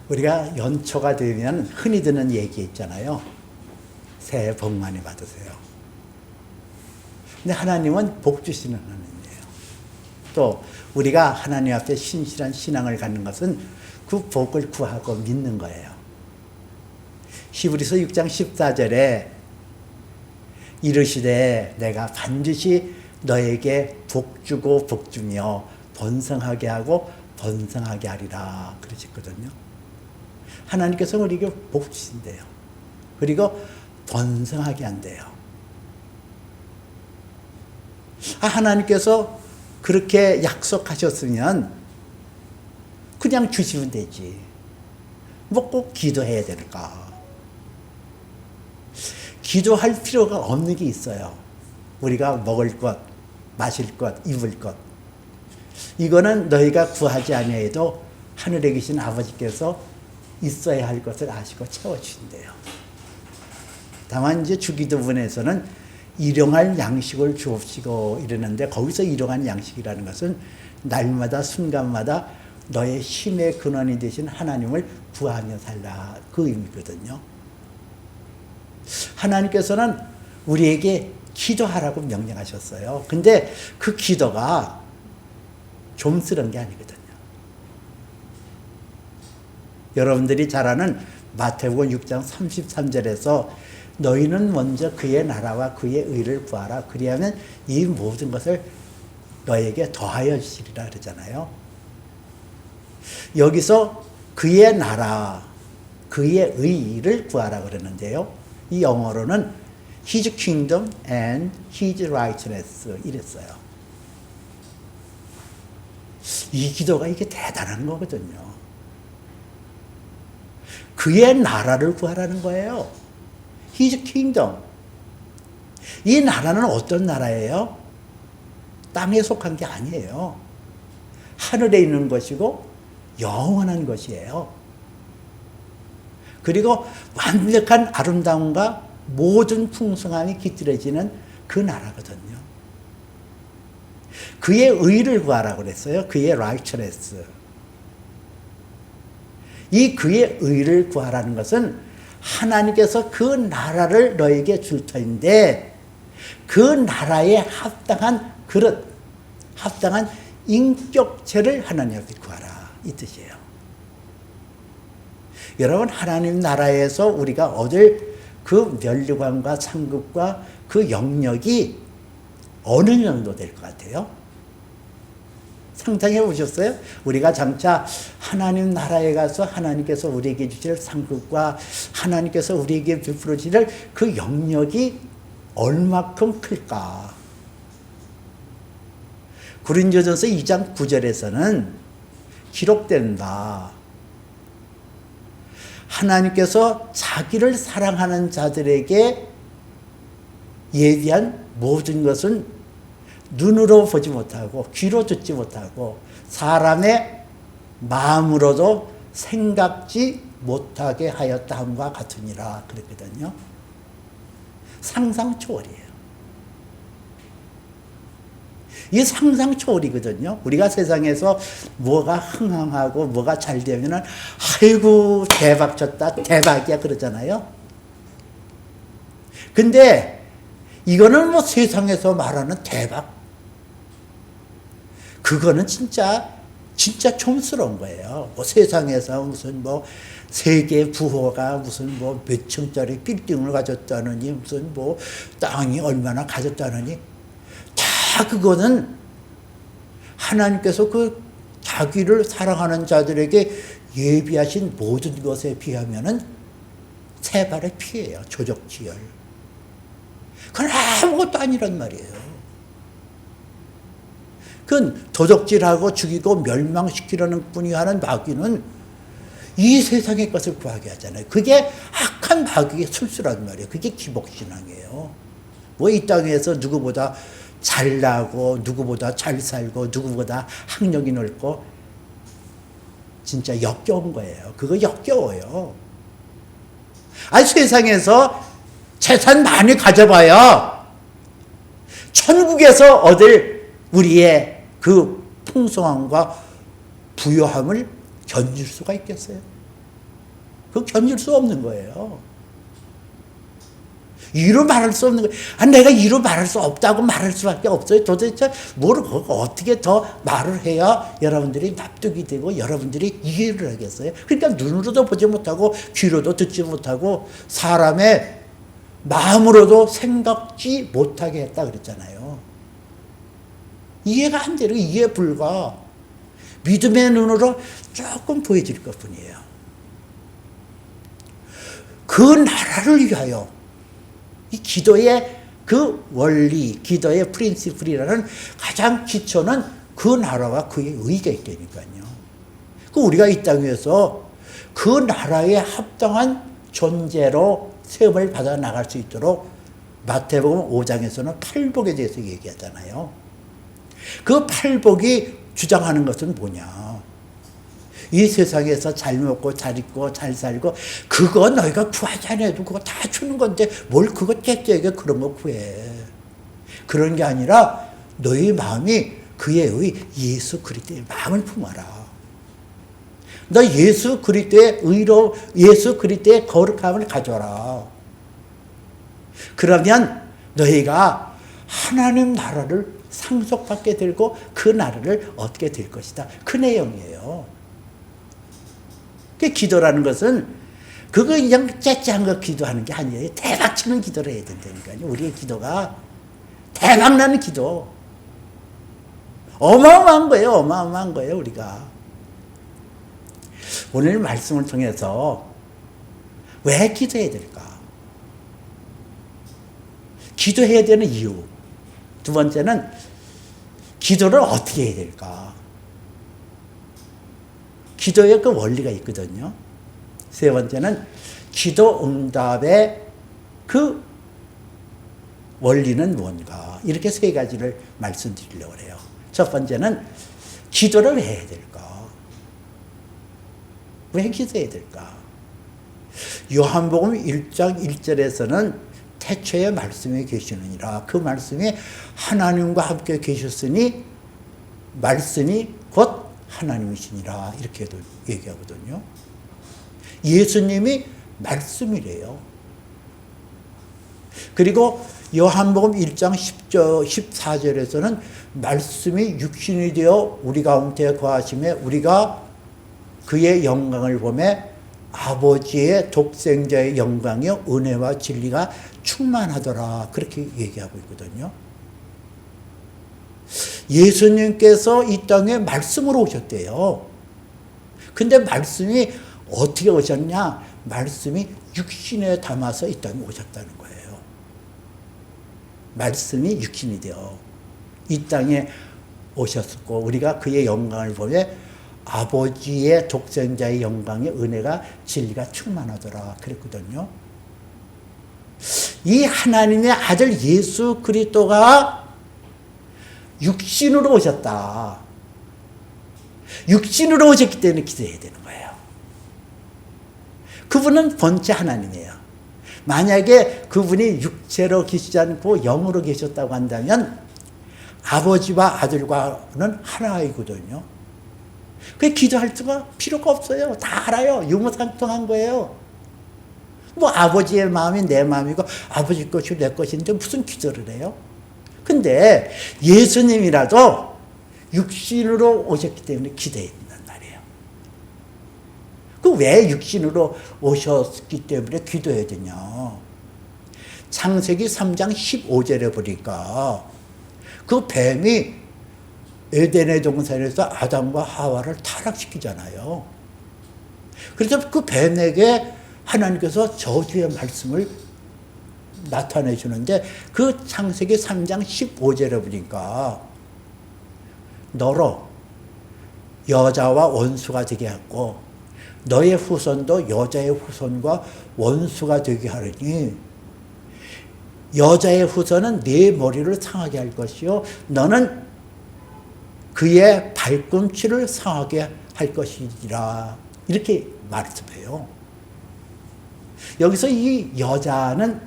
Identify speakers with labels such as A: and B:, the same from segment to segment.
A: 우리가 연초가 되면 흔히 듣는 얘기 있잖아요. 새해 복 많이 받으세요. 근데 하나님은 복 주시는 하나님이에요. 또 우리가 하나님 앞에 신실한 신앙을 갖는 것은 그 복을 구하고 믿는 거예요. 히브리서 6장 14절에 이르시되 내가 반드시 너에게 복 주고 복 주며 번성하게 하고 번성하게 하리라 그러셨거든요. 하나님께서 우리에게 복 주신대요. 그리고 번성하게 한대요. 하나님께서 그렇게 약속하셨으면 그냥 주시면 되지. 뭐 꼭 기도해야 될까? 기도할 필요가 없는 게 있어요. 우리가 먹을 것, 마실 것, 입을 것. 이거는 너희가 구하지 아니해도 하늘에 계신 아버지께서 있어야 할 것을 아시고 채워주신대요. 다만 이제 주기도문에서는 일용할 양식을 주옵시고 이러는데, 거기서 일용할 양식이라는 것은 날마다 순간마다 너의 힘의 근원이 되신 하나님을 구하며 살라, 그 의미거든요. 하나님께서는 우리에게 기도하라고 명령하셨어요. 근데 그 기도가 좀스러운 게 아니거든요. 여러분들이 잘 아는 마태복음 6장 33절에서 너희는 먼저 그의 나라와 그의 의를 구하라. 그리하면 이 모든 것을 너에게 더하여 주시리라 그러잖아요. 여기서 그의 나라, 그의 의를 구하라 그러는데요. 이 영어로는 His kingdom and His righteousness 이랬어요. 이 기도가 이게 대단한 거거든요. 그의 나라를 구하라는 거예요. His kingdom. 이 나라는 어떤 나라예요? 땅에 속한 게 아니에요. 하늘에 있는 것이고 영원한 것이에요. 그리고 완벽한 아름다움과 모든 풍성함이 깃들어지는 그 나라거든요. 그의 의를 구하라고 그랬어요. 그의 righteousness. 이 그의 의를 구하라는 것은 하나님께서 그 나라를 너에게 줄 터인데 그 나라에 합당한 그릇, 합당한 인격체를 하나님께 구하라, 이 뜻이에요. 여러분, 하나님 나라에서 우리가 얻을 그 면류관과 상급과 그 영역이 어느 정도 될 것 같아요? 상상해 보셨어요? 우리가 장차 하나님 나라에 가서 하나님께서 우리에게 주실 상급과 하나님께서 우리에게 베풀어 주실 그 영역이 얼마큼 클까? 고린도전서 2장 9절에서는 기록된 바 하나님께서 자기를 사랑하는 자들에게 예비한 모든 것은 눈으로 보지 못하고 귀로 듣지 못하고 사람의 마음으로도 생각지 못하게 하였다 함과 같으니라 그랬거든요. 상상 초월이에요. 이게 상상 초월이거든요. 우리가 세상에서 뭐가 흥황하고 뭐가 잘 되면은 아이고 대박 쳤다, 대박이야 그러잖아요. 근데 이거는 뭐 세상에서 말하는 대박, 그거는 진짜 촌스러운 거예요. 뭐 세상에서 무슨 뭐 세계 부호가 무슨 뭐 몇 층짜리 빌딩을 가졌다느니 무슨 뭐 땅이 얼마나 가졌다느니 다 그거는 하나님께서 그 자기를 사랑하는 자들에게 예비하신 모든 것에 비하면은 세 발의 피예요. 조적지열. 그건 아무것도 아니란 말이에요. 그건 도적질하고 죽이고 멸망시키려는 뿐이 하는 마귀는 이 세상의 것을 구하게 하잖아요. 그게 악한 마귀의 술수란 말이에요. 그게 기복신앙이에요. 뭐 이 땅에서 누구보다 잘나고 누구보다 잘 살고 누구보다 학력이 넓고 진짜 역겨운 거예요. 그거 역겨워요. 아니 세상에서 재산 많이 가져봐야 천국에서 얻을 우리의 그 풍성함과 부요함을 견줄 수가 있겠어요? 그거 견딜 수 없는 거예요. 이루 말할 수 없는 거예요. 내가 이루 말할 수 없다고 말할 수밖에 없어요. 도대체 뭘 어떻게 더 말을 해야 여러분들이 납득이 되고 여러분들이 이해를 하겠어요. 그러니까 눈으로도 보지 못하고 귀로도 듣지 못하고 사람의 마음으로도 생각지 못하게 했다 그랬잖아요. 이해가 안 되는 이해 불가. 믿음의 눈으로 조금 보여질 것뿐이에요. 그 나라를 위하여 이 기도의 그 원리, 기도의 프린시플이라는 가장 기초는 그 나라와 그의 의가 있다니까요. 그 우리가 이 땅에서 그 나라에 합당한 존재로 세움을 받아 나갈 수 있도록 마태복음 5장에서는 팔복에 대해서 얘기하잖아요. 그 팔복이 주장하는 것은 뭐냐? 이 세상에서 잘 먹고 잘 입고 잘 살고 그거 너희가 구하지 않아도 그거 다 주는 건데 뭘 그거 째째게 그런 거 구해. 그런 게 아니라 너희 마음이 그의 의 예수 그리스도의 마음을 품어라. 너 예수 그리스도의 의로 예수 그리스도의 거룩함을 가져라. 그러면 너희가 하나님 나라를 상속받게 되고 그 나라를 얻게 될 것이다. 그 내용이에요. 그 기도라는 것은 그거 그냥 째째한 거 기도하는 게 아니에요. 대박치는 기도를 해야 된다니까요. 우리의 기도가 대박나는 기도. 어마어마한 거예요. 어마어마한 거예요. 우리가. 오늘 말씀을 통해서 왜 기도해야 될까? 기도해야 되는 이유. 두 번째는 기도를 어떻게 해야 될까? 기도의 그 원리가 있거든요. 세 번째는 기도 응답의 그 원리는 뭔가. 이렇게 세 가지를 말씀드리려고 해요. 첫 번째는 기도를 왜 해야 될까? 왜 기도해야 될까? 요한복음 1장 1절에서는 태초에 말씀이 계시느니라. 그 말씀이 하나님과 함께 계셨으니 말씀이 곧 하나님이시니라. 이렇게도 얘기하거든요. 예수님이 말씀이래요. 그리고 요한복음 1장 14절에서는 말씀이 육신이 되어 우리 가운데 거하심에 우리가 그의 영광을 보며 아버지의 독생자의 영광이요 은혜와 진리가 충만하더라. 그렇게 얘기하고 있거든요. 예수님께서 이 땅에 말씀으로 오셨대요. 근데 말씀이 어떻게 오셨냐? 말씀이 육신에 담아서 이 땅에 오셨다는 거예요. 말씀이 육신이 되어 이 땅에 오셨고 우리가 그의 영광을 보며 아버지의 독생자의 영광의 은혜가 진리가 충만하더라. 그랬거든요. 이 하나님의 아들 예수 그리스도가 육신으로 오셨다. 육신으로 오셨기 때문에 기도해야 되는 거예요. 그분은 본체 하나님이에요. 만약에 그분이 육체로 계시지 않고 영으로 계셨다고 한다면 아버지와 아들과는 하나이거든요. 그게 기도할 수가 필요가 없어요. 다 알아요. 유무상통한 거예요. 뭐 아버지의 마음이 내 마음이고 아버지 것이 내 것인데 무슨 기도를 해요? 근데 예수님이라도 육신으로 오셨기 때문에 기도해야 된단 말이에요. 그 왜 육신으로 오셨기 때문에 기도해야 되냐? 창세기 3장 15절에 보니까 그 뱀이 에덴의 동산에서 아담과 하와를 타락시키잖아요. 그래서 그 뱀에게 하나님께서 저주의 말씀을 나타내 주는데 그 창세기 3장 15절에 보니까 너로 여자와 원수가 되게 하고 너의 후손도 여자의 후손과 원수가 되게 하리니 여자의 후손은 네 머리를 상하게 할 것이요 너는 그의 발꿈치를 상하게 할 것이라. 이렇게 말씀해요. 여기서 이 여자는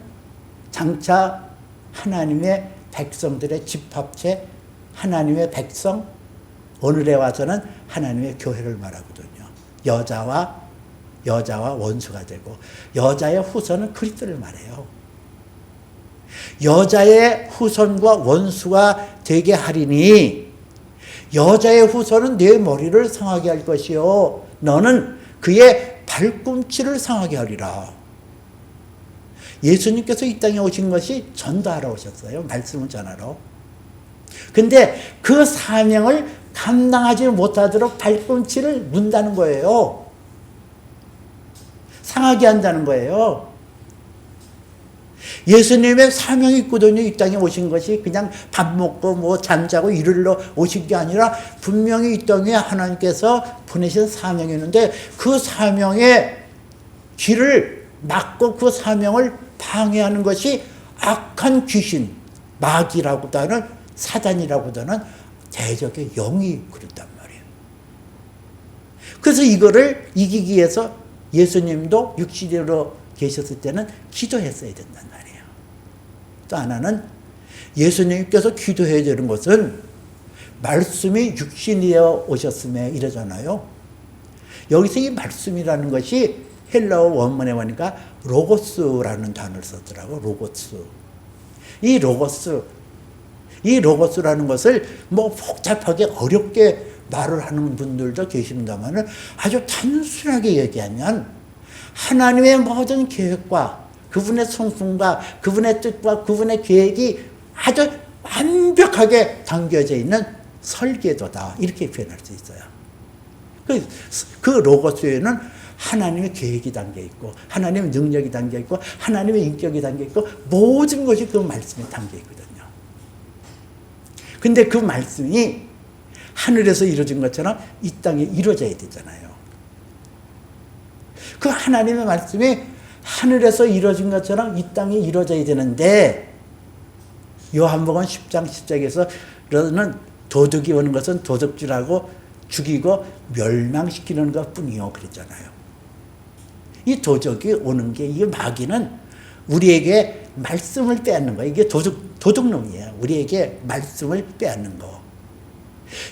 A: 장차 하나님의 백성들의 집합체, 하나님의 백성, 오늘에 와서는 하나님의 교회를 말하거든요. 여자와 여자와 원수가 되고, 여자의 후손은 그리스도를 말해요. 여자의 후손과 원수가 되게 하리니 여자의 후손은 내 머리를 상하게 할 것이요 너는 그의 발꿈치를 상하게 하리라. 예수님께서 이 땅에 오신 것이 전도하러 오셨어요. 말씀을 전하러. 근데 그 사명을 감당하지 못하도록 발꿈치를 문다는 거예요. 상하게 한다는 거예요. 예수님의 사명이 있거든요. 이 땅에 오신 것이 그냥 밥 먹고 뭐 잠자고 이르러 오신 게 아니라 분명히 이 땅에 하나님께서 보내신 사명이 있는데 그 사명의 길을 막고 그 사명을 방해하는 것이 악한 귀신, 마귀라고도 하는 사단이라고도 하는 대적의 영이 그랬단 말이에요. 그래서 이거를 이기기 위해서 예수님도 육신으로 계셨을 때는 기도했어야 된단 말이에요. 또 하나는 예수님께서 기도해야 되는 것은 말씀이 육신이 되어 오셨음에 이러잖아요. 여기서 이 말씀이라는 것이 헬라어 원문에 보니까 로고스라는 단어를 썼더라고. 로고스. 이 로고스라는 것을 뭐 복잡하게 어렵게 말을 하는 분들도 계십니다만 아주 단순하게 얘기하면 하나님의 모든 계획과 그분의 성품과 그분의 뜻과 그분의 계획이 아주 완벽하게 담겨져 있는 설계도다. 이렇게 표현할 수 있어요. 그 로고스에는 하나님의 계획이 담겨 있고 하나님의 능력이 담겨 있고 하나님의 인격이 담겨 있고 모든 것이 그 말씀에 담겨 있거든요. 근데 그 말씀이 하늘에서 이루어진 것처럼 이 땅에 이루어져야 되잖아요. 그 하나님의 말씀이 하늘에서 이루어진 것처럼 이 땅에 이루어져야 되는데 요한복음 10장 10절에서는 도둑이 오는 것은 도둑질하고 죽이고 멸망시키는 것뿐이요 그랬잖아요. 이 도적이 오는 게 이 마귀는 우리에게 말씀을 빼앗는 거예요. 이게 도둑놈이에요. 우리에게 말씀을 빼앗는 거.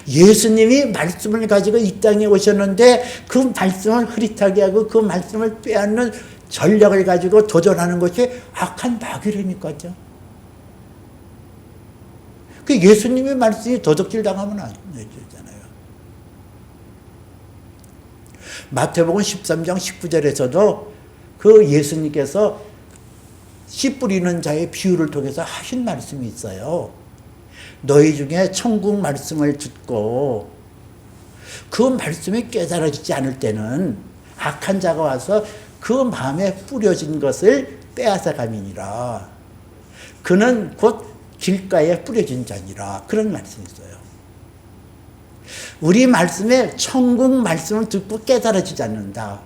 A: 예수님이 말씀을 가지고 이 땅에 오셨는데 그 말씀을 흐릿하게 하고 그 말씀을 빼앗는 전략을 가지고 도전하는 것이 악한 마귀라니까요. 그 예수님의 말씀이 도둑질 당하면 안 되잖아요. 마태복음 13장 19절에서도 그 예수님께서 씨 뿌리는 자의 비유를 통해서 하신 말씀이 있어요. 너희 중에 천국 말씀을 듣고 그 말씀이 깨달아지지 않을 때는 악한 자가 와서 그 마음에 뿌려진 것을 빼앗아 가미니라. 그는 곧 길가에 뿌려진 자니라. 그런 말씀이 있어요. 우리 말씀에 천국 말씀을 듣고 깨달아지지 않는다.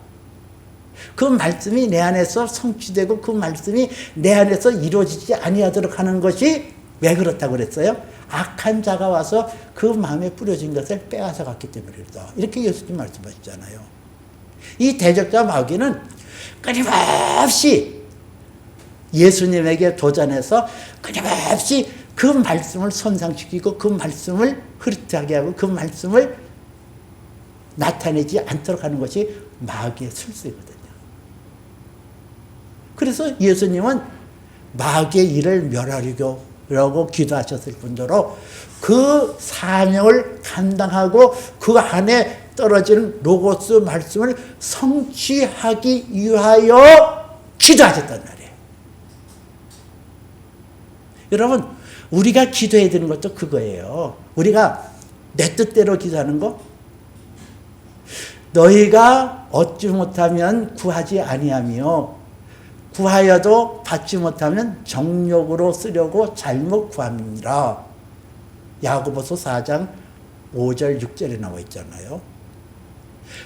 A: 그 말씀이 내 안에서 성취되고 그 말씀이 내 안에서 이루어지지 아니하도록 하는 것이 왜 그렇다고 그랬어요? 악한 자가 와서 그 마음에 뿌려진 것을 빼앗아 갔기 때문이다. 이렇게 예수님 말씀하시잖아요. 이 대적자 마귀는 끊임없이 예수님에게 도전해서 끊임없이 그 말씀을 손상시키고 그 말씀을 흐릿하게 하고 그 말씀을 나타내지 않도록 하는 것이 마귀의 술수이거든요. 그래서 예수님은 마귀의 일을 멸하려고 기도하셨을 뿐더러 그 사명을 감당하고 그 안에 떨어지는 로고스 말씀을 성취하기 위하여 기도하셨단 말이에요. 여러분, 우리가 기도해야 되는 것도 그거예요. 우리가 내 뜻대로 기도하는 거? 너희가 얻지 못하면 구하지 아니하며 구하여도 받지 못하면 정욕으로 쓰려고 잘못 구합니다. 야고보서 4장 5절 6절에 나와 있잖아요.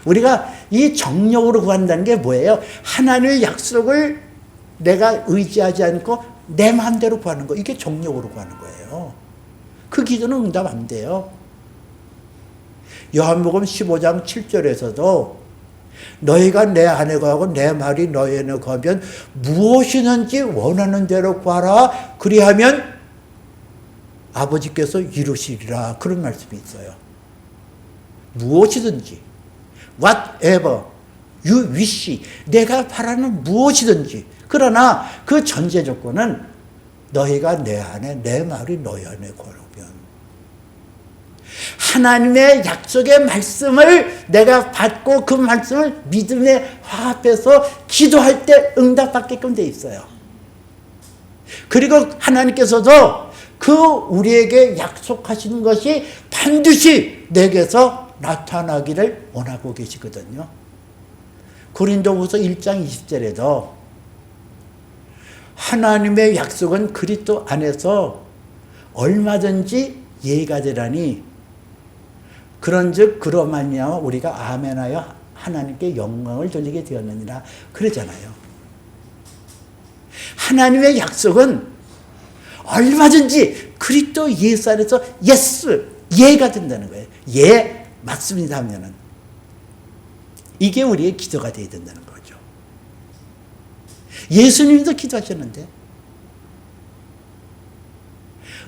A: 우리가 이 정욕으로 구한다는 게 뭐예요? 하나님의 약속을 내가 의지하지 않고 내 마음대로 구하는 거. 이게 정욕으로 구하는 거예요. 그 기도는 응답 안 돼요. 요한복음 15장 7절에서도 너희가 내 안에 거하고 내 말이 너희 안에 거하면 무엇이든지 원하는 대로 구하라. 그리하면 아버지께서 이루시리라. 그런 말씀이 있어요. 무엇이든지 whatever You wish. 내가 바라는 무엇이든지. 그러나 그 전제 조건은 너희가 내 안에, 내 말이 너희 안에 거하면. 하나님의 약속의 말씀을 내가 받고 그 말씀을 믿음에 화합해서 기도할 때 응답받게끔 돼 있어요. 그리고 하나님께서도 그 우리에게 약속하시는 것이 반드시 내게서 나타나기를 원하고 계시거든요. 고린도후서 1장 20절에도 하나님의 약속은 그리스도 안에서 얼마든지 예가 되라니 그런즉 그로 말미암아 우리가 아멘하여 하나님께 영광을 돌리게 되었느니라 그러잖아요. 하나님의 약속은 얼마든지 그리스도 예수 안에서 예스, 예가 된다는 거예요. 예, 맞습니다 하면은 이게 우리의 기도가 되어야 된다는 거죠. 예수님도 기도하셨는데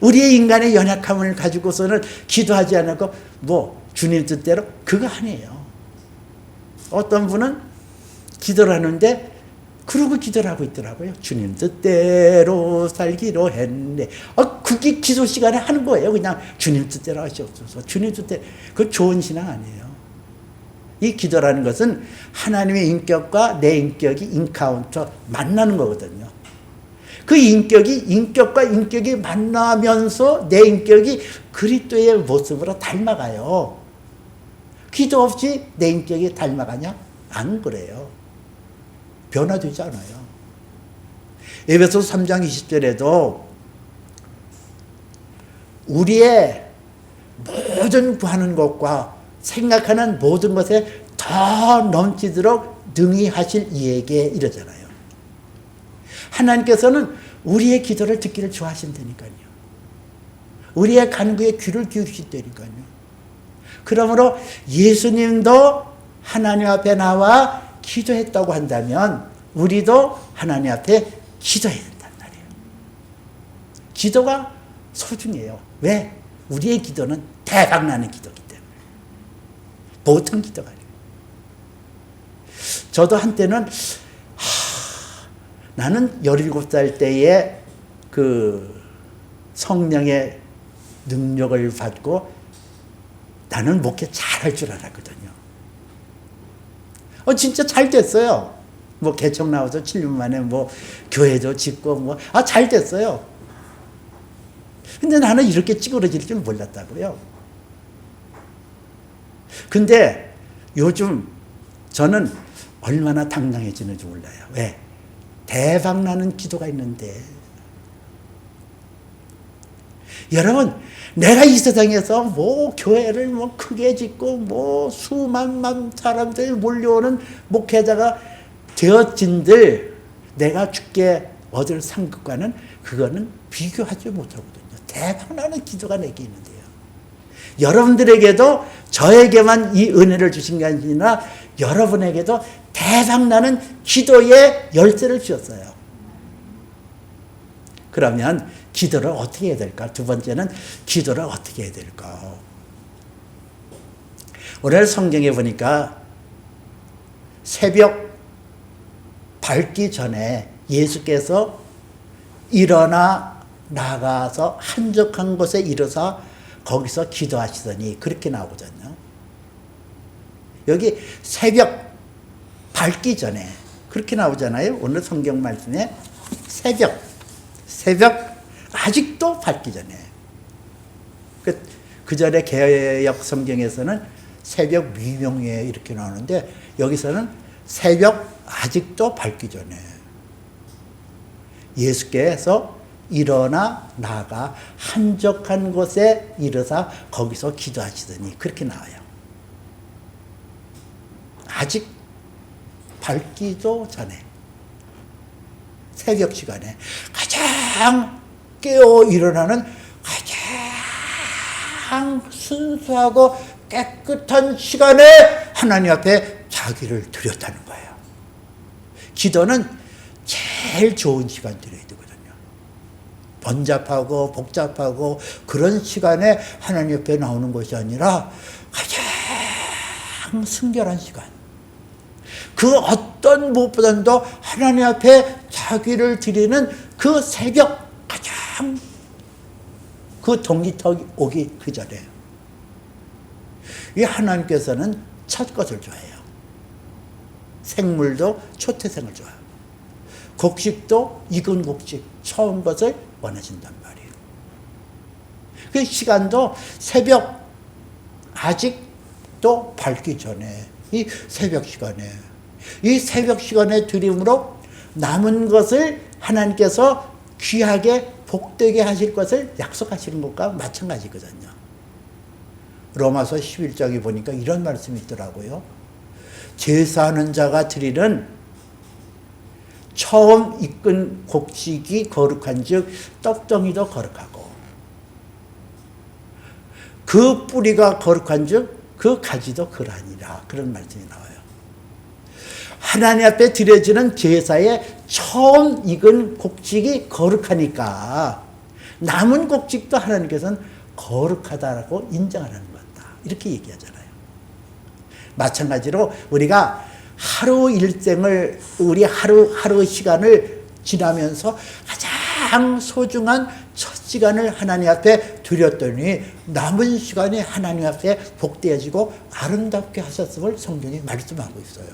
A: 우리의 인간의 연약함을 가지고서는 기도하지 않고 뭐 주님 뜻대로 그거 아니에요. 어떤 분은 기도를 하는데 그러고 기도를 하고 있더라고요. 주님 뜻대로 살기로 했네. 그게 기도 시간에 하는 거예요. 그냥 주님 뜻대로 하시옵소서. 주님 뜻대로. 그건 좋은 신앙 아니에요. 이 기도라는 것은 하나님의 인격과 내 인격이 인카운터 만나는 거거든요. 그 인격과 인격이 만나면서 내 인격이 그리스도의 모습으로 닮아가요. 기도 없이 내 인격이 닮아가냐? 안 그래요. 변화되지 않아요. 에베소서 3장 20절에도 우리의 모든 구하는 것과 생각하는 모든 것에 더 넘치도록 능히 하실 이에게 이러잖아요. 하나님께서는 우리의 기도를 듣기를 좋아하신다니까요. 우리의 간구에 귀를 기울이신다니까요. 그러므로 예수님도 하나님 앞에 나와 기도했다고 한다면 우리도 하나님 앞에 기도해야 된단 말이에요. 기도가 소중해요. 왜? 우리의 기도는 대박나는 기도이기 때문에. 보통 기도가 아니에요. 저도 한때는 나는 17살 때에 그 성령의 능력을 받고 나는 목회 잘할 줄 알았거든요. 진짜 잘 됐어요. 뭐 개척 나와서 7년 만에 뭐 교회도 짓고 뭐 잘 됐어요. 근데 나는 이렇게 찌그러질 줄 몰랐다고요. 근데 요즘 저는 얼마나 당당해지는지 몰라요. 왜? 대박 나는 기도가 있는데. 여러분, 내가 이 세상에서 뭐 교회를 뭐 크게 짓고 뭐 수만만 사람들이 몰려오는 목회자가 되었진들 내가 죽게 얻을 상급과는 그거는 비교하지 못하거든요. 대박나는 기도가 내게 있는데요. 여러분들에게도 저에게만 이 은혜를 주신 게 아니라 여러분에게도 대박나는 기도의 열쇠를 주셨어요. 그러면 기도를 어떻게 해야 될까? 두 번째는 기도를 어떻게 해야 될까? 오늘 성경에 보니까 새벽 밝기 전에 예수께서 일어나 나가서 한적한 곳에 이르사 거기서 기도하시더니 그렇게 나오거든요. 여기 새벽 밝기 전에 그렇게 나오잖아요. 오늘 성경 말씀에 새벽 아직도 밝기 전에. 그 전에 개역 성경에서는 새벽 미명에 이렇게 나오는데 여기서는 새벽 아직도 밝기 전에 예수께서 일어나 나가 한적한 곳에 이르사 거기서 기도하시더니 그렇게 나와요. 아직 밝기도 전에 새벽 시간에 가장 깨어 일어나는 가장 순수하고 깨끗한 시간에 하나님 앞에 자기를 드렸다는 거예요. 기도는 제일 좋은 시간 드려야 되거든요. 번잡하고 복잡하고 그런 시간에 하나님 앞에 나오는 것이 아니라 가장 순결한 시간. 그 어떤 무엇보다도 하나님 앞에 자기를 드리는 그 새벽 가장 그 동기턱 오기 그 전에 이 하나님께서는 첫 것을 좋아해요. 생물도 초태생을 좋아해요. 곡식도 익은 곡식 처음 것을 원하신단 말이에요. 그 시간도 새벽 아직 또 밝기 전에 이 새벽 시간에 드림으로 남은 것을 하나님께서 귀하게 복되게 하실 것을 약속하시는 것과 마찬가지거든요. 로마서 11장에 보니까 이런 말씀이 있더라고요. 제사하는 자가 드리는 처음 익은 곡식이 거룩한 즉 떡덩이도 거룩하고 그 뿌리가 거룩한 즉 그 가지도 그러하니라. 그런 말씀이 나와요. 하나님 앞에 드려지는 제사의 처음 익은 곡식이 거룩하니까 남은 곡식도 하나님께서는 거룩하다라고 인정하는 거다. 이렇게 얘기하잖아요. 마찬가지로 우리가 하루 일생을 우리 하루 시간을 지나면서 가장 소중한 첫 시간을 하나님 앞에 드렸더니 남은 시간이 하나님 앞에 복되어지고 아름답게 하셨음을 성경이 말씀하고 있어요.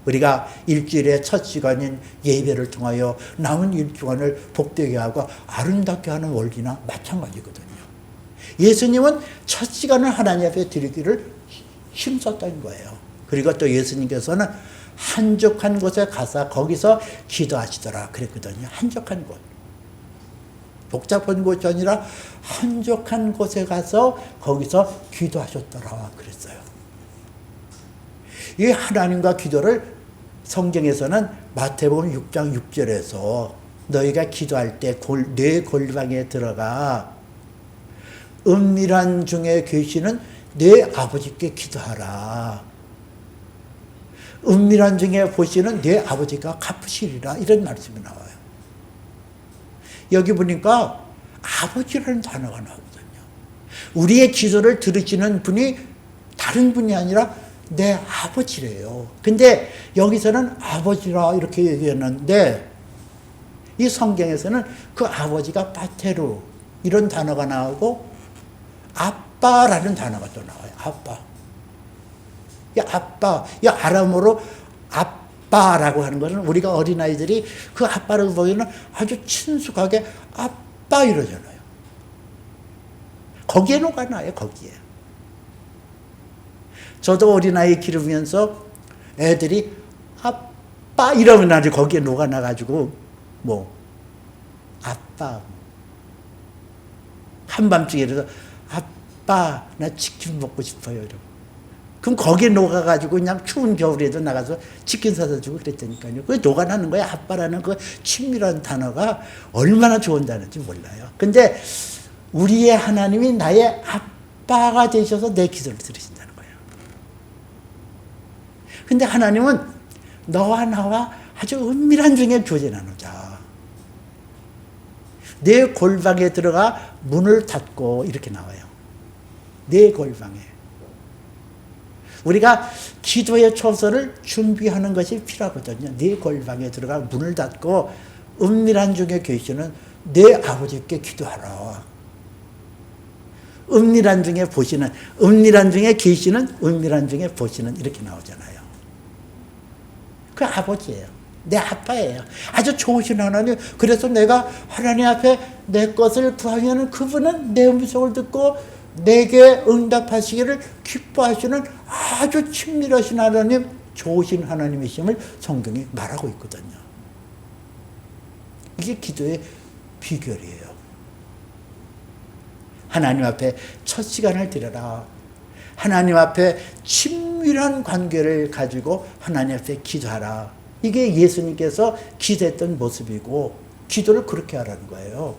A: 우리가 일주일의 첫 시간인 예배를 통하여 남은 일주간을 복되게 하고 아름답게 하는 원리나 마찬가지거든요. 예수님은 첫 시간을 하나님 앞에 드리기를 힘썼다는 거예요. 그리고 또 예수님께서는 한적한 곳에 가서 거기서 기도하시더라 그랬거든요. 한적한 곳. 복잡한 곳이 아니라 한적한 곳에 가서 거기서 기도하셨더라 그랬어요. 이 하나님과 기도를 성경에서는 마태복음 6장 6절에서 너희가 기도할 때 내 골방에 들어가 은밀한 중에 계시는 내 아버지께 기도하라. 은밀한 중에 보시는 내 아버지가 갚으시리라. 이런 말씀이 나와요. 여기 보니까 아버지라는 단어가 나오거든요. 우리의 기도를 들으시는 분이 다른 분이 아니라 내 아버지래요. 근데 여기서는 아버지라 이렇게 얘기했는데 이 성경에서는 그 아버지가 파테루 이런 단어가 나오고 아빠라는 단어가 또 나와요. 아빠. 아빠. 이 아람어로 아빠라고 하는 것은 우리가 어린아이들이 그 아빠를 보면 아주 친숙하게 아빠 이러잖아요. 거기에 녹아나요. 거기에. 저도 어린아이 기르면서 애들이 아빠 이러면 아주 거기에 녹아나가지고 뭐 아빠 한밤중에 이래서 아빠 나 치킨 먹고 싶어요 이러고 그럼 거기에 녹아가지고 그냥 추운 겨울에도 나가서 치킨 사다 주고 그랬다니까요. 그게 녹아나는 거예요. 아빠라는 그 친밀한 단어가 얼마나 좋은 단어인지 몰라요. 근데 우리의 하나님이 나의 아빠가 되셔서 내 기도를 들으신다는 거예요. 근데 하나님은 너와 나와 아주 은밀한 중에 교제 나누자. 내 골방에 들어가 문을 닫고 이렇게 나와요. 내 골방에. 우리가 기도의 초소를 준비하는 것이 필요하거든요. 네 골방에 들어가 문을 닫고 은밀한 중에 계시는 내 아버지께 기도하라. 은밀한 중에 보시는, 은밀한 중에 계시는, 은밀한 중에 보시는 이렇게 나오잖아요. 그 아버지예요. 내 아빠예요. 아주 좋으신 하나님. 그래서 내가 하나님 앞에 내 것을 구하면 그분은 내 음성을 듣고 내게 응답하시기를 기뻐하시는 아주 친밀하신 하나님, 좋으신 하나님이심을 성경이 말하고 있거든요. 이게 기도의 비결이에요. 하나님 앞에 첫 시간을 드려라. 하나님 앞에 친밀한 관계를 가지고 하나님 앞에 기도하라. 이게 예수님께서 기도했던 모습이고 기도를 그렇게 하라는 거예요.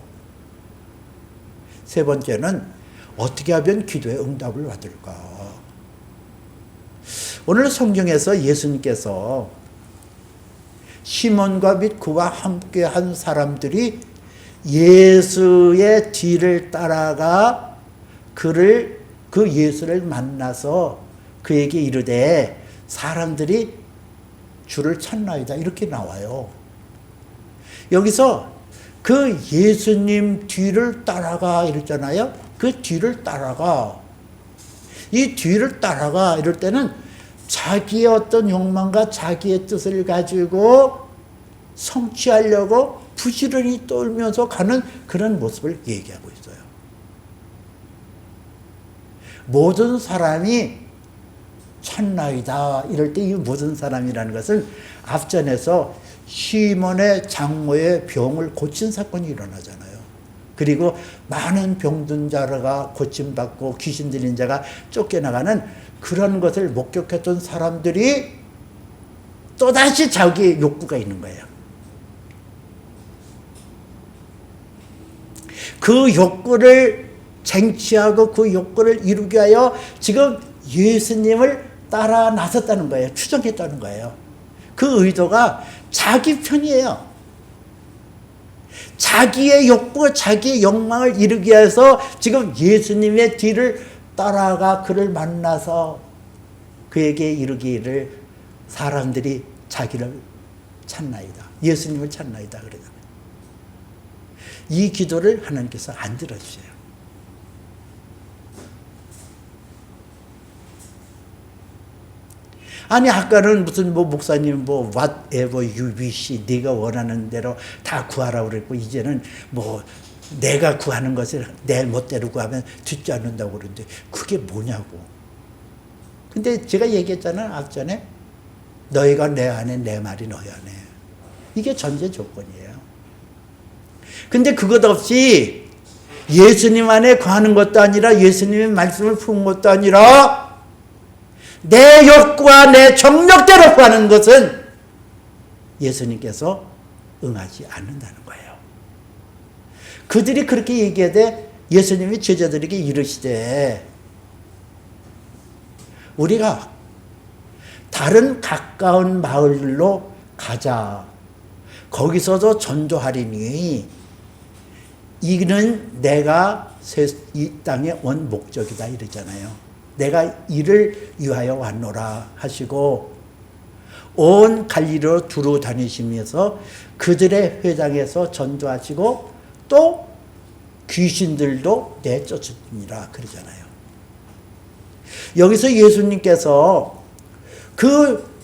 A: 세 번째는 어떻게 하면 기도의 응답을 받을까? 오늘 성경에서 예수님께서 시몬과 및 그와 함께 한 사람들이 예수의 뒤를 따라가 그 예수를 만나서 그에게 이르되 사람들이 주를 찾나이다 이렇게 나와요. 여기서 그 예수님 뒤를 따라가 이랬잖아요. 그 뒤를 따라가. 이 뒤를 따라가 이럴 때는 자기의 어떤 욕망과 자기의 뜻을 가지고 성취하려고 부지런히 떨면서 가는 그런 모습을 얘기하고 있어요. 모든 사람이 찾나이다 이럴 때 이 모든 사람이라는 것은 앞전에서 시몬의 장모의 병을 고친 사건이 일어나잖아요. 그리고 많은 병든 자가 고침받고 귀신 들린 자가 쫓겨나가는 그런 것을 목격했던 사람들이 또다시 자기의 욕구가 있는 거예요. 그 욕구를 쟁취하고 그 욕구를 이루기 위하여 지금 예수님을 따라 나섰다는 거예요. 추종했다는 거예요. 그 의도가 자기 편이에요. 자기의 욕구, 자기의 욕망을 이루기 위해서 지금 예수님의 뒤를 따라가 그를 만나서 그에게 이르기를 사람들이 자기를 찾나이다. 예수님을 찾나이다. 그러잖아요. 이 기도를 하나님께서 안 들어주세요. 아니 아까는 무슨 뭐 목사님 뭐 whatever you wish 네가 원하는 대로 다 구하라고 그랬고 이제는 뭐 내가 구하는 것을 내 멋대로 구하면 듣지 않는다고 그러는데 그게 뭐냐고. 근데 제가 얘기했잖아요. 앞전에 너희가 내 안에 내 말이 너희 안에. 이게 전제 조건이에요. 근데 그것 없이 예수님 안에 거하는 것도 아니라 예수님의 말씀을 푸는 것도 아니라 내 욕구와 내 정력대로 구하는 것은 예수님께서 응하지 않는다는 거예요. 그들이 그렇게 얘기하되 예수님이 제자들에게 이르시되 우리가 다른 가까운 마을로 가자. 거기서도 전도하리니 이는 내가 이 땅에 온 목적이다 이러잖아요. 내가 이를 위하여 왔노라 하시고 온 갈릴리로 두루 다니시면서 그들의 회당에서 전도하시고 또 귀신들도 내쫓으니라 그러잖아요. 여기서 예수님께서 그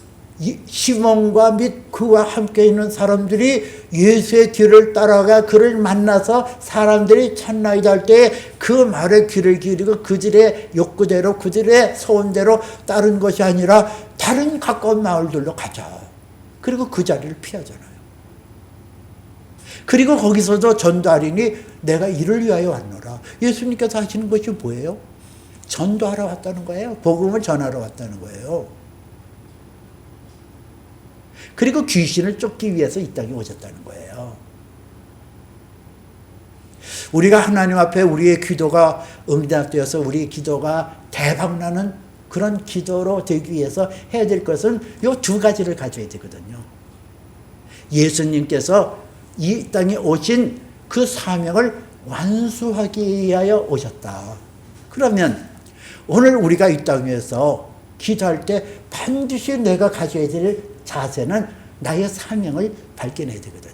A: 시몬과 및 그와 함께 있는 사람들이 예수의 뒤를 따라가 그를 만나서 사람들이 찾나이다 할 때 그 말에 귀를 기울이고 그들의 욕구대로 그들의 소원대로 따른 것이 아니라 다른 가까운 마을들로 가자. 그리고 그 자리를 피하잖아요. 그리고 거기서도 전도하리니 내가 이를 위하여 왔노라. 예수님께서 하시는 것이 뭐예요? 전도하러 왔다는 거예요. 복음을 전하러 왔다는 거예요. 그리고 귀신을 쫓기 위해서 이 땅에 오셨다는 거예요. 우리가 하나님 앞에 우리의 기도가 응답되어서 우리의 기도가 대박나는 그런 기도로 되기 위해서 해야 될 것은 이 두 가지를 가져야 되거든요. 예수님께서 이 땅에 오신 그 사명을 완수하기 위하여 오셨다. 그러면 오늘 우리가 이 땅에서 기도할 때 반드시 내가 가져야 될 자세는 나의 사명을 발견해야 되거든요.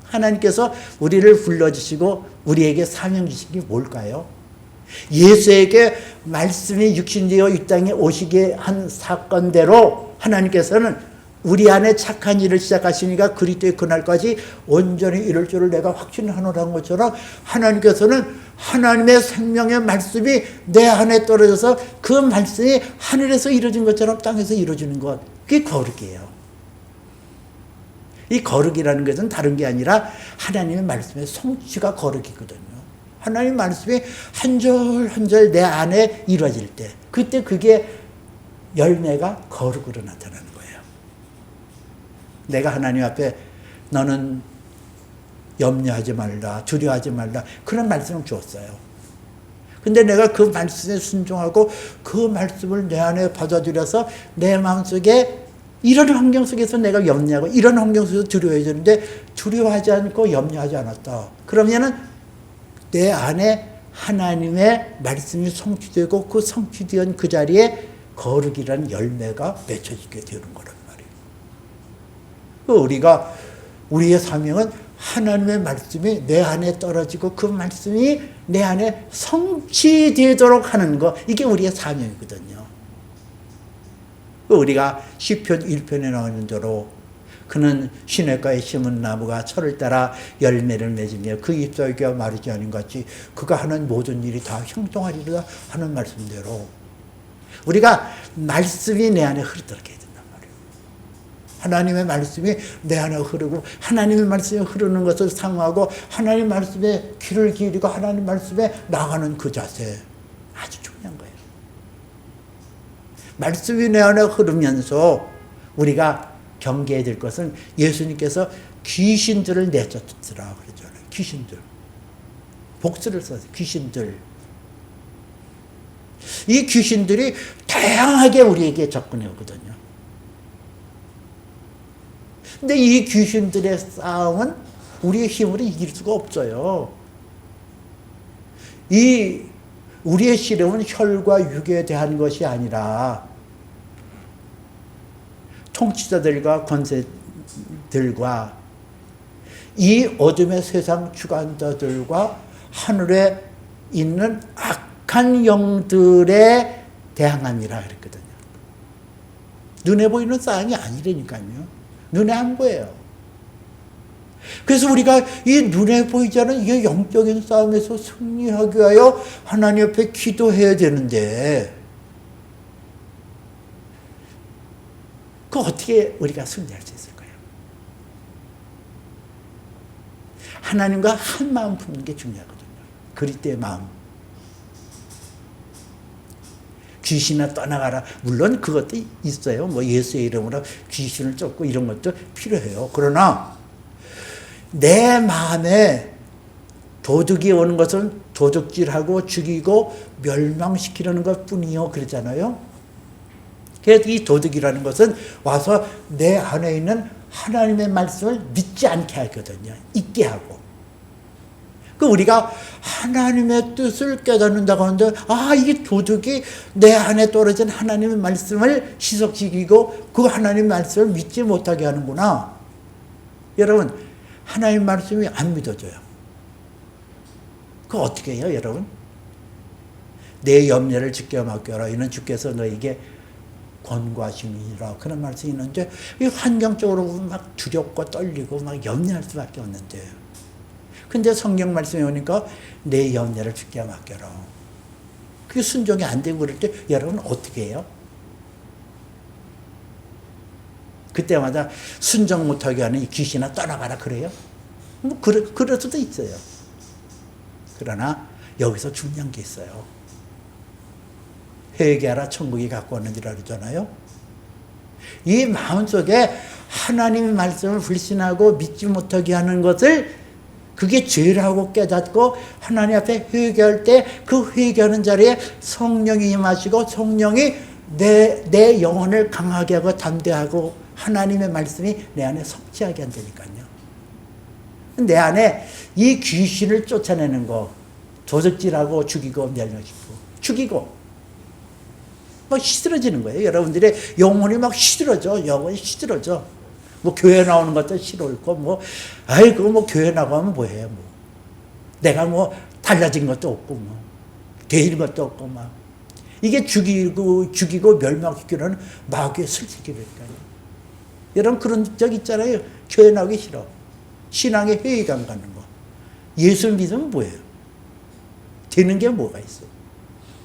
A: 하나님께서 우리를 불러주시고 우리에게 사명 주신 게 뭘까요? 예수에게 말씀이 육신되어 이 땅에 오시게 한 사건대로 하나님께서는 우리 안에 착한 일을 시작하시니까 그리스도의 그날까지 온전히 이룰 줄을 내가 확신하노라는 것처럼 하나님께서는 하나님의 생명의 말씀이 내 안에 떨어져서 그 말씀이 하늘에서 이루어진 것처럼 땅에서 이루어지는 것. 그게 거룩이에요. 이 거룩이라는 것은 다른 게 아니라 하나님의 말씀의 성취가 거룩이거든요. 하나님의 말씀이 한 절 한 절 내 안에 이루어질 때 그때 그게 열매가 거룩으로 나타나는 거예요. 내가 하나님 앞에 너는 염려하지 말라, 두려워하지 말라 그런 말씀을 주었어요. 근데 내가 그 말씀에 순종하고 그 말씀을 내 안에 받아들여서 내 마음속에 이런 환경 속에서 내가 염려하고 이런 환경 속에서 두려워해야 되는데 두려워하지 않고 염려하지 않았다. 그러면은 내 안에 하나님의 말씀이 성취되고 그 성취된 그 자리에 거룩이라는 열매가 맺혀지게 되는 거란 말이에요. 우리가 우리의 사명은 하나님의 말씀이 내 안에 떨어지고 그 말씀이 내 안에 성취되도록 하는 거, 이게 우리의 사명이거든요. 우리가 시편 1편에 나오는 대로 그는 시냇가에 심은 나무가 철을 따라 열매를 맺으며 그 잎사귀가 마르지 않은 같이 그가 하는 모든 일이 다 형통하리라 하는 말씀대로 우리가 말씀이 내 안에 흐르도록 해야 된단 말이에요. 하나님의 말씀이 내 안에 흐르고 하나님의 말씀이 흐르는 것을 상호하고 하나님 말씀에 귀를 기울이고 하나님 말씀에 나가는 그 자세, 아주 중요한 거예요. 말씀이 내 안에 흐르면서 우리가 경계해야 될 것은 예수님께서 귀신들을 내쫓으라 그러잖아요. 귀신들. 복수를 써서 귀신들. 이 귀신들이 다양하게 우리에게 접근해 오거든요. 근데 이 귀신들의 싸움은 우리의 힘으로 이길 수가 없어요. 우리의 씨름은 혈과 육에 대한 것이 아니라 통치자들과 권세들과 이 어둠의 세상 주관자들과 하늘에 있는 악한 영들에 대항함이라 그랬거든요. 눈에 보이는 싸움이 아니라니까요. 눈에 안 보여요. 그래서 우리가 이 눈에 보이지 않은 이 영적인 싸움에서 승리하기 위하여 하나님 앞에 기도해야 되는데 그 어떻게 우리가 승리할 수 있을까요? 하나님과 한 마음 품는 게 중요하거든요. 그리스도의 마음. 귀신아 떠나가라. 물론 그것도 있어요. 뭐 예수의 이름으로 귀신을 쫓고 이런 것도 필요해요. 그러나 내 마음에 도둑이 오는 것은 도둑질하고 죽이고 멸망시키려는 것 뿐이요. 그러잖아요. 그래서 이 도둑이라는 것은 와서 내 안에 있는 하나님의 말씀을 믿지 않게 하거든요. 잊게 하고. 우리가 하나님의 뜻을 깨닫는다고 하는데, 이게 도둑이 내 안에 떨어진 하나님의 말씀을 희석시키고 그 하나님의 말씀을 믿지 못하게 하는구나. 여러분, 하나님의 말씀이 안 믿어져요. 그거 어떻게 해요, 여러분? 내 염려를 주께 맡겨라. 이는 주께서 너에게 권고하심이라 그런 말씀이 있는데 이 환경적으로 막 두렵고 떨리고 막 염려할 수밖에 없는데 근데 성경 말씀에 오니까 내 염려를 주께 맡겨라. 그게 순종이 안 되고 그럴 때 여러분 어떻게 해요? 그때마다 순종 못하게 하는 이 귀신아 떠나가라 그래요? 뭐 그럴 수도 있어요. 그러나 여기서 중요한 게 있어요. 회개하라 천국이 갖고 왔느니라 그러잖아요. 이 마음속에 하나님의 말씀을 불신하고 믿지 못하게 하는 것을 그게 죄라고 깨닫고 하나님 앞에 회개할 때 그 회개하는 자리에 성령이 임하시고 성령이 내 영혼을 강하게 하고 담대하고 하나님의 말씀이 내 안에 성취하게 한다니까요. 내 안에 이 귀신을 쫓아내는 거 도둑질하고 죽이고 멸망시키고 죽이고 막 시들어지는 거예요. 여러분들의 영혼이 막 시들어져. 영혼이 시들어져. 뭐 교회 나오는 것도 싫고 뭐 아이고 뭐 교회 나가면 뭐해 뭐 내가 뭐 달라진 것도 없고 뭐 되는 것도 없고 막 이게 죽이고 멸망시키는 마귀의 슬슬기라니까요. 여러분 그런 적 있잖아요. 교회 나오기 싫어. 신앙의 회의감 가는 거. 예수 믿으면 뭐예요? 되는 게 뭐가 있어?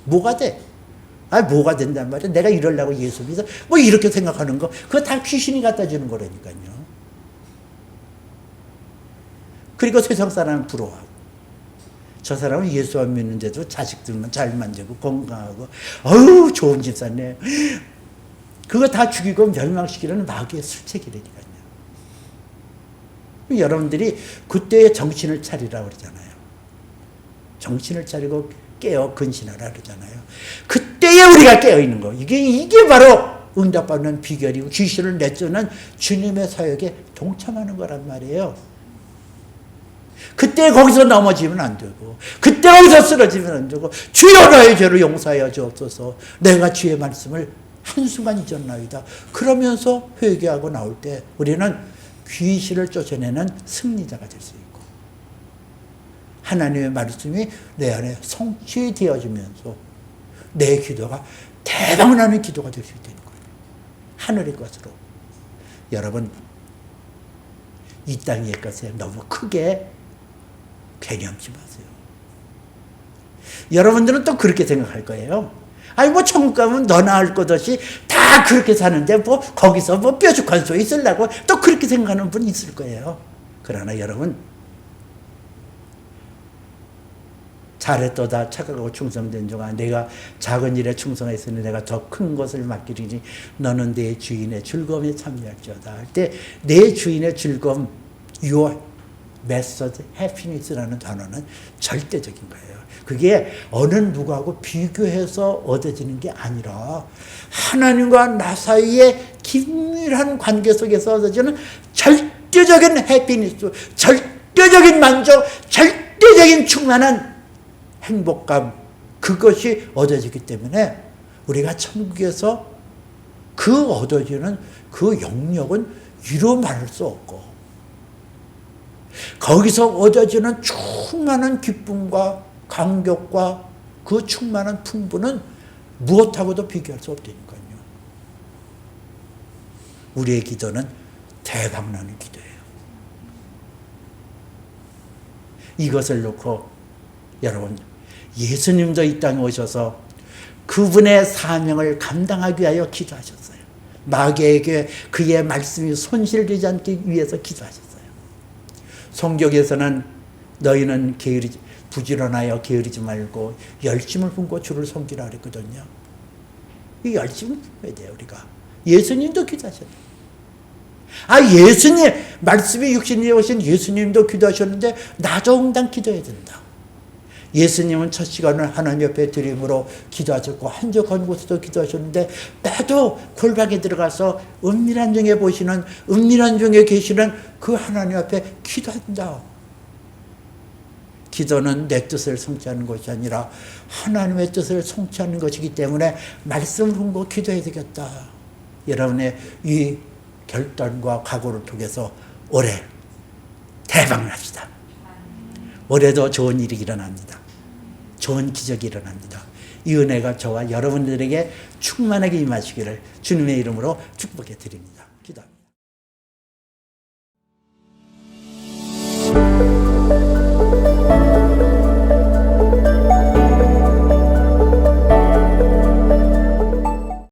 A: 뭐가 돼? 뭐가 된단 말이야? 내가 이러려고 예수 믿어? 뭐 이렇게 생각하는 거. 그거 다 귀신이 갖다 주는 거라니까요. 그리고 세상 사람은 부러워하고. 저 사람은 예수 안 믿는데도 자식들만 잘 만지고 건강하고 어우 좋은 집사네. 그거 다 죽이고 멸망시키려는 마귀의 술책이라니까요. 여러분들이 그때의 정신을 차리라고 그러잖아요. 정신을 차리고 깨어 근신하라 그러잖아요. 그때에 우리가 깨어있는 거. 이게 바로 응답받는 비결이고 귀신을 내쫓는 주님의 사역에 동참하는 거란 말이에요. 그때 거기서 넘어지면 안 되고 그때 거기서 쓰러지면 안 되고 주여 나의 죄를 용서하여 주옵소서. 내가 주의 말씀을 한순간 잊었나이다. 그러면서 회개하고 나올 때 우리는 귀신을 쫓아내는 승리자가 될 수 있고 하나님의 말씀이 내 안에 성취되어지면서 내 기도가 대박나는 기도가 될 수 있다는 거예요. 하늘의 것으로. 여러분, 이 땅의 것에 너무 크게 개념치 마세요. 여러분들은 또 그렇게 생각할 거예요. 아니 뭐 천국 가면 너나 할 것 없이 다 그렇게 사는데 뭐 거기서 뭐 뾰족한 소리 있으려고 또 그렇게 생각하는 분이 있을 거예요. 그러나 여러분, 잘했도다 착하고 충성된 종아, 내가 작은 일에 충성했으니 내가 더 큰 것을 맡기리니 너는 내 주인의 즐거움에 참여할지어다 할 때 내 주인의 즐거움, your method happiness라는 단어는 절대적인 거예요. 그게 어느 누구하고 비교해서 얻어지는 게 아니라 하나님과 나 사이의 긴밀한 관계 속에서 얻어지는 절대적인 해피니스, 절대적인 만족, 절대적인 충만한 행복감, 그것이 얻어지기 때문에 우리가 천국에서 그 얻어지는 그 영역은 이루 말할 수 없고 거기서 얻어지는 충만한 기쁨과 감격과 그 충만한 풍부는 무엇하고도 비교할 수 없다니까요. 우리의 기도는 대박나는 기도예요. 이것을 놓고 여러분, 예수님도 이 땅에 오셔서 그분의 사명을 감당하기 위하여 기도하셨어요. 마귀에게 그의 말씀이 손실되지 않기 위해서 기도하셨어요. 성경에서는 너희는 부지런하여 게으르지 말고 열심을 품고 주를 섬기라 그랬거든요. 이 열심을 품어야 돼요, 우리가. 예수님도 기도하셨어요. 예수님, 말씀이 육신이 오신 예수님도 기도하셨는데 나도 응당 기도해야 된다. 예수님은 첫 시간을 하나님 옆에 드림으로 기도하셨고 한적한 곳에서 기도하셨는데 나도 골방에 들어가서 은밀한 중에 보시는, 은밀한 중에 계시는 그 하나님 앞에 기도한다. 기도는 내 뜻을 성취하는 것이 아니라 하나님의 뜻을 성취하는 것이기 때문에 말씀을 품고 기도해야 되겠다. 여러분의 이 결단과 각오를 통해서 올해 대박납시다. 올해도 좋은 일이 일어납니다. 좋은 기적이 일어납니다. 이 은혜가 저와 여러분들에게 충만하게 임하시기를 주님의 이름으로 축복해 드립니다.